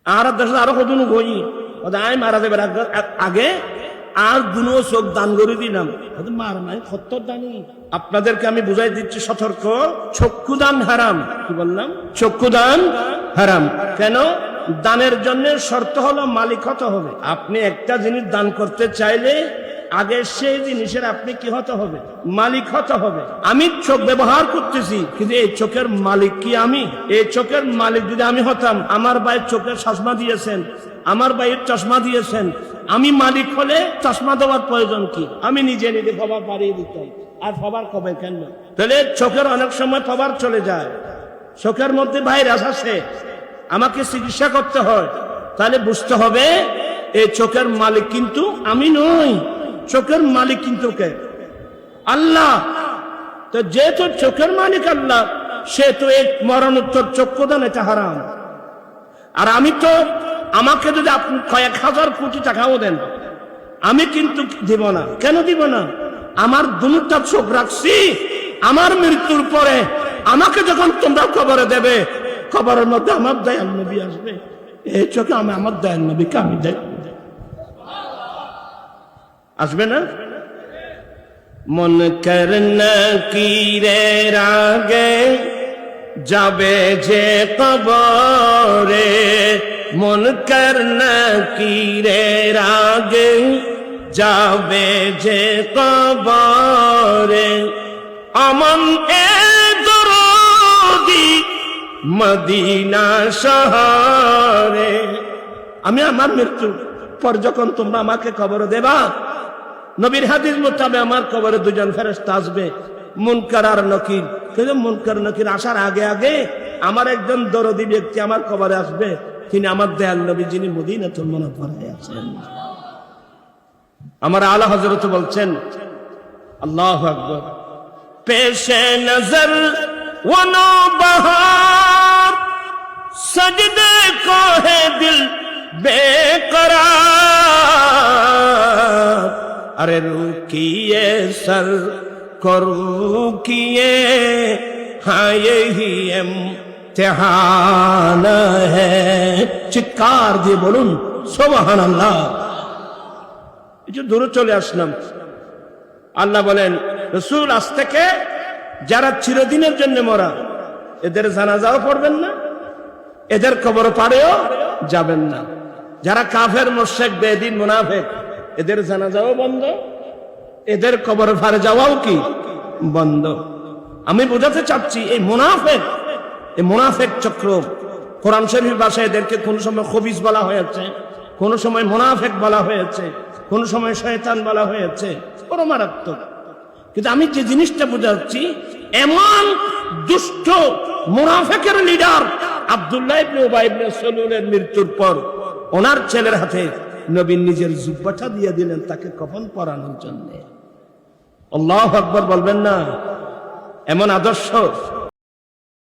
আর দেশে আরো কদিন গই আই মারা যাবে আগে আর দুনো চোখ দান করে দিলাম মার নাই সত্তর দানি। আপনাদেরকে আমি বুঝাই দিচ্ছি সতর্ক, চক্ষুদান হারাম। কি বললাম? চক্ষুদান হারাম। কেন? দানের জন্য শর্ত হলো মালিক হতে হবে। আপনি একটা জিনিস দান করতে চাইলে আগে সেই জিনিসের আপনি কি হতে হবে? মালিক হতে হবে। আমি চোখ ব্যবহার করতেছি, কিন্তু এই চোখের মালিক কি আমি? এই চোখের মালিক যদি আমি হতাম, আমার ভাইয়ের চোখের চশমা দিয়েছেন, আমার ভাইয়ের চশমা দিয়েছেন, আমি মালিক হলে চশমা দেওয়ার প্রয়োজন কি? আমি নিজে নিজে ফবার বাড়িয়ে দিতাম। আর ফবার কবে কেন? তাহলে চোখের অনেক সময় ফবার চলে যায়, চোখের মধ্যে ভাইরাস আছে, আমাকে চিকিৎসা করতে হয়। তাহলে বুঝতে হবে এই চোখের মালিক কিন্তু আমি নই, চোখের মালিক কিন্তু কে? আল্লাহ। তো যেহেতু চোখের মালিক আল্লাহ, সে তো এক মরণোত্তর চক্ষুদান, এটা হারাম। আর আমি তো, আমাকে যদি আপনি কয়েক হাজার কোটি টাকাও দেন, আমি কিন্তু দিব না। কেন দিব না? আমার দুটা চোখ রাখছি, আমার মৃত্যুর পরে আমাকে যখন তোমরা কবরে দেবে, কবরের মধ্যে আমার দয়াল নবী আসবে, এই চোখে আমি আমার দয়াল নবীকে আমি দেখব। আসবে না? মন করনা কিরের আগে যাবে যে কবরে, মন করনা কিরের আগে যাবে যে কবরে, আমন এ দরদি মদিনা শহরে। আমি আমার মৃত্যুর পর যখন তোমরা আমাকে কবর দেবা, নবীর হাদিস মোতাবেক আমার কবরে দুজন ফেরেশতা আসবে, মুনকার আর নকির। কিন্তু মুনকার নকির আসার আগে আগে আমার একজন দরদি ব্যক্তি আমার কবরে আসবে, তিনি আমার দয়াল নবী, যিনি মদিনাতুল মুনাওয়ারায় আছেন। আমার আলা হযরত বলছেন, আল্লাহু আকবার, পেশে নজর वो नौबहार सजदे को है दिल बेकरार, अरे रुकिए सर को रुकिए, हाँ यही इम्तिहान है। চিৎকার দিয়ে বলুন সুবহানাল্লাহ। একটু দূরে চলে আসলাম। আল্লাহ বলেন, রাসূল আজ থেকে যারা চিরদিনের জন্য মরা, এদের জানাজাও পড়বেন না, এদের কবর পাড়েও যাবেন না। যারা কাফের, মুশরিক, বেদিন, মুনাফিক, এদের জানাজাও বন্ধ, এদের কবর পাড়ে যাওয়াও কি বন্ধ। আমি বোঝাতে চাচ্ছি, এই মুনাফিক চক্র, কোরআন শরীফের ভাষায় এদেরকে কোন সময় খবিস বলা হয়েছে, কোন সময় মুনাফিক বলা হয়েছে, কোন সময় শয়তান বলা হয়েছে, বড় মারাত্মক। কিন্তু আমি যে জিনিসটা বোঝাচ্ছি, এমন দুষ্ট মুনাফিকের লিডার আব্দুল্লাহ ইবনে উবাই ইবনে সালুলের মৃত্যুর পর ওনার ছেলের হাতে নবী নিজের জুব্বাটা দিয়ে দিলেন তাকে কফন পরানোর জন্য। আল্লাহু আকবার বলবেন না? এমন আদর্শ